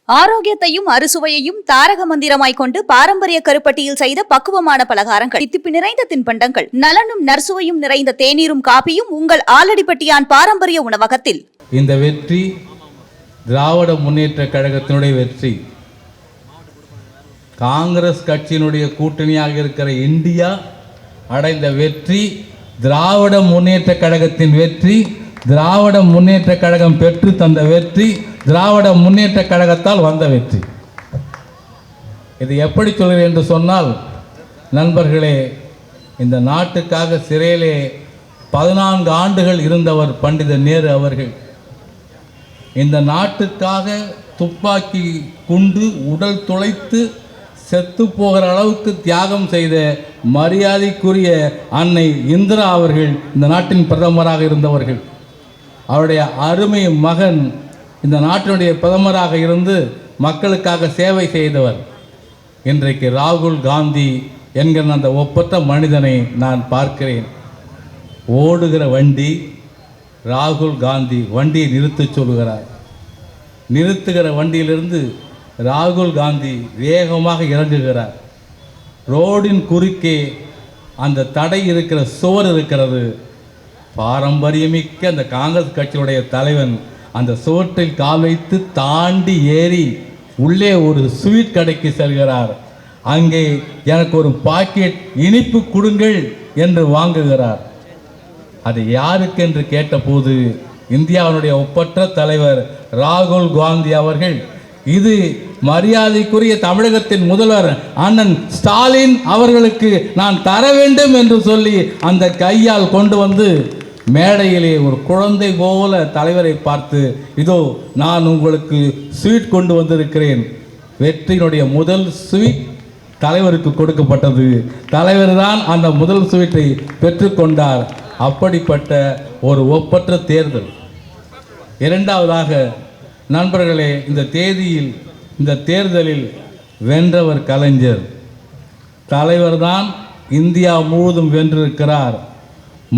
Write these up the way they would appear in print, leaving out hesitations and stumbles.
ஆரோக்கியத்தையும் அறுசுவையையும் தாரக மந்திரமாய் கொண்டு பாரம்பரிய கருப்பட்டியில் செய்த பக்குவமான பலகாரங்கள், தித்திப்பு நிறைந்த தின்பண்டங்கள், நலனும் நற்சுவையும் நிறைந்த தேநீரும் காப்பியும் உங்கள் ஆலடிப்பட்டியான் பாரம்பரிய உணவகத்தில். இந்த வெற்றி திராவிட முன்னேற்ற கழகத்தினுடைய வெற்றி. காங்கிரஸ் கட்சியினுடைய கூட்டணியாக இருக்கிற இந்தியா அடைந்த வெற்றி, திராவிட முன்னேற்ற கழகத்தின் வெற்றி, திராவிட முன்னேற்ற கழகம் பெற்று தந்த வெற்றி, திராவிட முன்னேற்ற கழகத்தால் வந்த வெற்றி. இது எப்படி சொல்கிறேன் என்று சொன்னால், நண்பர்களே, இந்த நாட்டுக்காக சிறையிலே 14 ஆண்டுகள் இருந்தவர் பண்டித நேரு அவர்கள். இந்த நாட்டுக்காக துப்பாக்கி குண்டு உடல் துளைத்து செத்து போகிற அளவுக்கு தியாகம் செய்த மரியாதைக்குரிய அன்னை இந்திரா அவர்கள் இந்த நாட்டின் பிரதமராக இருந்தவர்கள். அவருடைய அருமை மகன் இந்த நாட்டினுடைய பிரதமராக இருந்து மக்களுக்காக சேவை செய்தவர். இன்றைக்கு ராகுல் காந்தி என்கிற அந்த ஒப்பற்ற மனிதனை நான் பார்க்கிறேன். ஓடுகிற வண்டி ராகுல் காந்தி வண்டியை நிறுத்தச் சொல்கிறார். நிறுத்துகிற வண்டியிலிருந்து ராகுல் காந்தி வேகமாக இறங்குகிறார். ரோடின் குறுக்கே அந்த தடை இருக்கிற சுவர் இருக்கிறது. பாரம்பரியமிக்க அந்த காங்கிரஸ் கட்சியுடைய தலைவன் அந்த சுவற்றில் கால் வைத்து தாண்டி ஏறி உள்ளே ஒரு ஸ்வீட் கடைக்கு செல்கிறார். அங்கே எனக்கு ஒரு பாக்கெட் இனிப்பு கொடுங்கள் என்று வாங்குகிறார். அது யாருக்கு என்று கேட்டபோது இந்தியாவினுடைய ஒப்பற்ற தலைவர் ராகுல் காந்தி அவர்கள், இது மரியாதைக்குரிய தமிழகத்தின் முதல்வர் அண்ணன் ஸ்டாலின் அவர்களுக்கு நான் தர வேண்டும் என்று சொல்லி அந்த கையால் கொண்டு வந்து மேடையிலே ஒரு குழந்தை போல தலைவரை பார்த்து, இதோ நான் உங்களுக்கு ஸ்வீட் கொண்டு வந்திருக்கிறேன். வெற்றியினுடைய முதல் ஸ்வீட் தலைவருக்கு கொடுக்கப்பட்டது. தலைவர் தான் அந்த முதல் ஸ்வீட்டை பெற்றுக்கொண்டார். அப்படிப்பட்ட ஒரு ஒப்பற்ற தேர்தல். இரண்டாவதாக நண்பர்களே, இந்த தேர்தலில் வென்றவர் கலைஞர். தலைவர் தான் இந்தியா முழுவதும் வென்றிருக்கிறார்.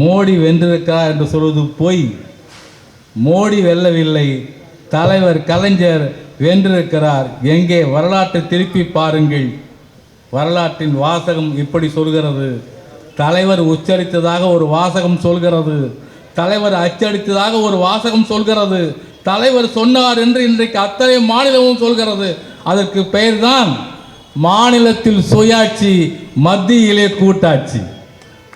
மோடி வென்றிருக்கிறார் என்று சொல்வது பொய். மோடி வெல்லவில்லை, தலைவர் கலைஞர் வென்றிருக்கிறார். எங்கே வரலாற்றை திருப்பி பாருங்கள். வரலாற்றின் வாசகம் இப்படி சொல்கிறது. தலைவர் உச்சரித்ததாக ஒரு வாசகம் சொல்கிறது, தலைவர் அச்சடித்ததாக ஒரு வாசகம் சொல்கிறது, தலைவர் சொன்னார் என்று இன்றைக்கு அத்தனை மாநிலமும் சொல்கிறது. அதற்கு பெயர்தான் மாநிலத்தில் சுயாட்சி, மத்தியிலே கூட்டாட்சி.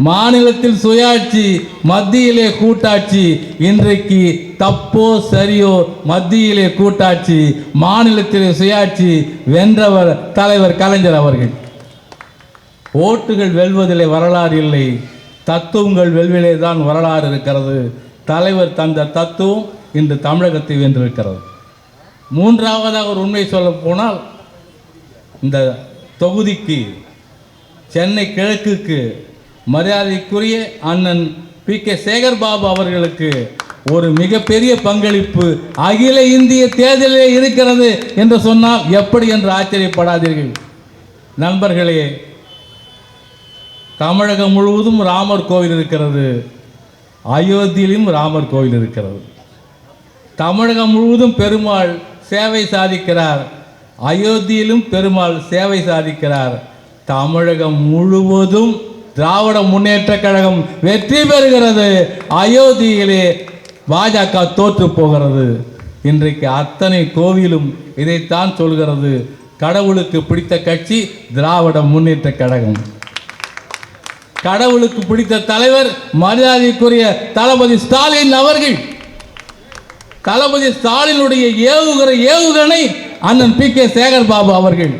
மாநிலத்தில் சுயாட்சி, மத்தியிலே கூட்டாட்சி. இன்றைக்கு தப்போ சரியோ, மத்தியிலே கூட்டாட்சி, மாநிலத்திலே சுயாட்சி. வென்றவர் தலைவர் கலைஞர் அவர்கள். ஓட்டுகள் வெல்வதிலே வரலாறு இல்லை, தத்துவங்கள் வெல்விலே தான் வரலாறு இருக்கிறது. தலைவர் தந்த தத்துவம் இன்று தமிழகத்தை வென்றிருக்கிறது. மூன்றாவதாக ஒரு உண்மை சொல்ல போனால், இந்த தொகுதிக்கு சென்னை கிழக்குக்கு மரியாதைக்குரிய அண்ணன் PK சேகர் பாபு அவர்களுக்கு ஒரு மிகப்பெரிய பங்களிப்பு அகில இந்திய தேர்தலிலே இருக்கிறது என்று சொன்னால் எப்படி என்று ஆச்சரியப்படாதீர்கள். நண்பர்களே, தமிழகம் முழுவதும் ராமர் கோவில் இருக்கிறது, அயோத்தியிலும் ராமர் கோவில் இருக்கிறது. தமிழகம் முழுவதும் பெருமாள் சேவை சாதிக்கிறார், அயோத்தியிலும் பெருமாள் சேவை சாதிக்கிறார். தமிழகம் முழுவதும் திராவிட முன்னேற்ற கழகம் வெற்றி பெறுகிறது, அயோத்தியிலே பாஜக தோற்று போகிறது. இன்றைக்கு அத்தனை கோவிலும் இதைத்தான் சொல்கிறது. கடவுளுக்கு பிடித்த கட்சி திராவிட முன்னேற்ற கழகம். கடவுளுக்கு பிடித்த தலைவர் மரியாதைக்குரிய தளபதி ஸ்டாலின் அவர்கள். தளபதி ஸ்டாலினுடைய ஏவுகணை அண்ணன் PK சேகர் பாபு அவர்கள்.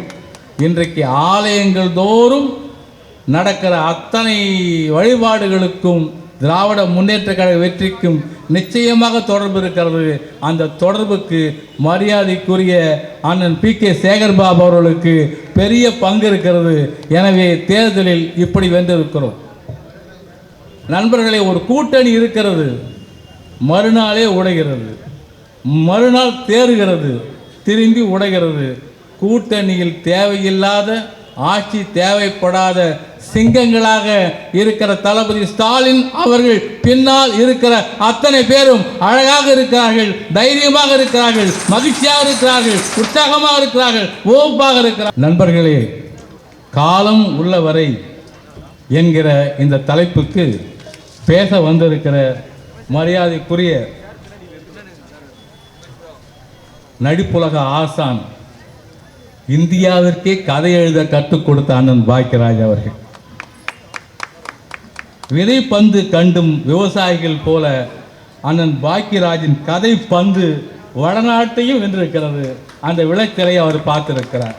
இன்றைக்கு ஆலயங்கள் தோறும் நடக்கிற அத்தனை வழிபாடுகளுக்கும் திராவிட முன்னேற்ற கழக வெற்றிக்கும் நிச்சயமாக தொடர்பு இருக்கிறது. அந்த தொடர்புக்கு மரியாதைக்குரிய அண்ணன் PK சேகர் பாபு அவர்களுக்கு பெரிய பங்கு இருக்கிறது. எனவே தேர்தலில் இப்படி வென்றிருக்கிறோம். நண்பர்களே, ஒரு கூட்டணி இருக்கிறது, மறுநாளே உடைகிறது, மறுநாள் தேறுகிறது, திரும்பி உடைகிறது. கூட்டணியில் தேவையில்லாத ஆட்சி தேவைப்படாத சிங்கங்களாக இருக்கிற தளபதி ஸ்டாலின் அவர்கள் பின்னால் இருக்கிற அத்தனை பேரும் அழகாக இருக்கிறார்கள், தைரியமாக இருக்கிறார்கள், மகிழ்ச்சியாக இருக்கிறார்கள், உற்சாகமாக இருக்கிறார்கள், ஓப்பாக இருக்கிறார்கள். நண்பர்களே, காலம் உள்ளவரை என்கிற இந்த தலைப்புக்கு பேச வந்திருக்கிற மரியாதைக்குரிய நடிப்புலக ஆசான், இந்தியாவிற்கே கதை எழுத கற்றுக் கொடுத்த அண்ணன் பாக்கியராஜ் அவர்கள், விதைப்பந்து கண்டும் விவசாயிகள் போல அண்ணன் பாக்கியராஜின் கதை பந்து வடநாட்டையும் வென்றிருக்கிறது. அந்த விளைச்சலை அவர் பார்த்திருக்கிறார்.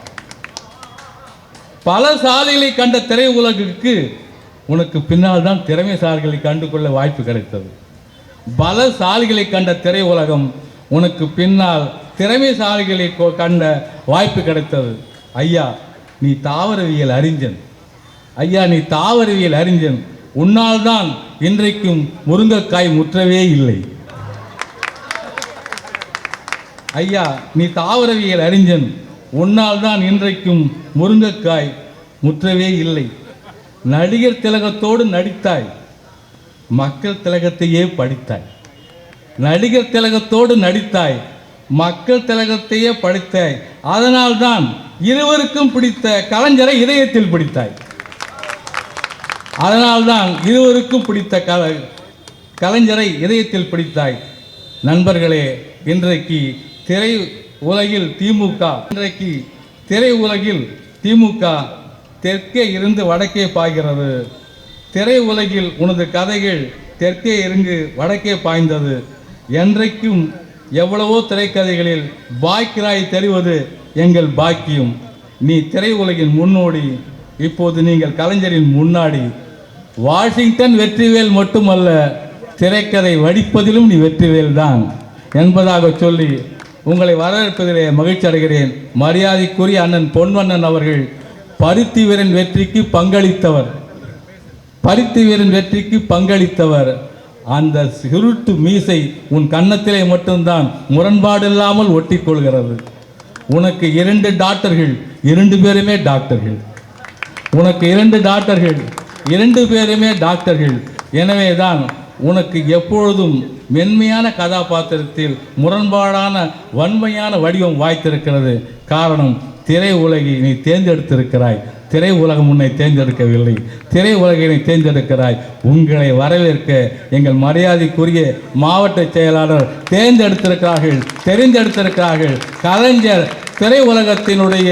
பல சாலைகளை கண்ட திரை உலகிற்கு உனக்கு பின்னால் தான் திறமைசாலிகளை கண்டு கொள்ள வாய்ப்பு கிடைத்தது. பல சாலைகளை கண்ட திரை உலகம் உனக்கு பின்னால் திறமைசாலிகளை கண்ட வாய்ப்பு கிடைத்தது. ஐயா, நீ தாவரவியல் அறிஞன். ஐயா, நீ தாவரவியல் அறிஞன். உன்னால் தான் இன்றைக்கும் முருங்கைக்காய் முற்றவே இல்லை. ஐயா, நீ தாவரவியல் அறிஞன். உன்னால் தான் இன்றைக்கும் முருங்கைக்காய் முற்றவே இல்லை. நடிகர் திலகத்தோடு நடித்தாய், மக்கள் திலகத்தையே படித்தாய். நடிகர் திலகத்தோடு நடித்தாய், மக்கள் திலகத்தையே படித்தாய். அதனால்தான் இருவருக்கும் பிடித்த கலைஞரை இதயத்தில் பிடித்தாய். அதனால்தான் இருவருக்கும் பிடித்த கலைஞரை இதயத்தில் பிடித்தாய். நண்பர்களே, இன்றைக்கு திரை உலகில் திமுக தெற்கே இருந்து வடக்கே பாய்கிறது. திரை உலகில் உனது கதைகள் தெற்கே இருந்து வடக்கே பாய்ந்தது. என்றைக்கும் எவ்வளவோ திரைக்கதைகளில் பாக்கியராய் தெரிவது எங்கள் பாக்கியம். நீ திரை உலகின் முன்னோடி, இப்போது நீங்கள் கலைஞரின் முன்னாடி. வாஷிங்டன் வெற்றிவேல் மட்டுமல்ல, திரைக்கதை வடிப்பதிலும் நீ வெற்றிவேல் தான் என்பதாக சொல்லி உங்களை வரவேற்பதிலே மகிழ்ச்சி அடைகிறேன். மரியாதைக்குரிய அண்ணன் பொன்வண்ணன் அவர்கள் பருத்தி வீரன் வெற்றிக்கு பங்களித்தவர். அந்த சுருட்டு மீசை உன் கன்னத்திலே மட்டும்தான் முரண்பாடு இல்லாமல் ஒட்டி கொள்கிறது. உனக்கு 2 டாக்டர்கள், 2 பேருமே டாக்டர்கள். உனக்கு 2 டாக்டர்கள், 2 பேருமே டாக்டர்கள். எனவே தான் உனக்கு எப்பொழுதும் மென்மையான கதாபாத்திரத்தில் முரண்பாடான வன்மையான வடிவம் வாய்த்திருக்கிறது. காரணம், திரை உலகை நீ தேர்ந்தெடுத்திருக்கிறாய். திரை உலகம் உன்னை தேர்ந்தெடுக்கவில்லை, திரை உலகினை தேர்ந்தெடுக்கிறாய். உங்களை வரவேற்க எங்கள் மரியாதைக்குரிய மாவட்ட செயலாளர் தெரிந்தெடுத்திருக்கிறார்கள். கலைஞர் திரை உலகத்தினுடைய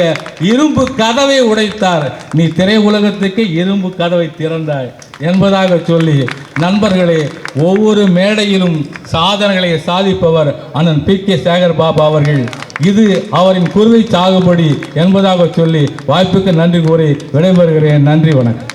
இரும்பு கதவை உடைத்தார். நீ திரை உலகத்துக்கு இரும்பு கதவை திறந்தாய் என்பதாக சொல்லி, நண்பர்களே, ஒவ்வொரு மேடையிலும் சாதனைகளை சாதிப்பவர் அண்ணன் PK சேகர் பாபா அவர்கள். இது அவரின் குருவை சாகுபடி என்பதாக சொல்லி வாய்ப்புக்கு நன்றி கூறி விடைபெறுகிறேன். நன்றி, வணக்கம்.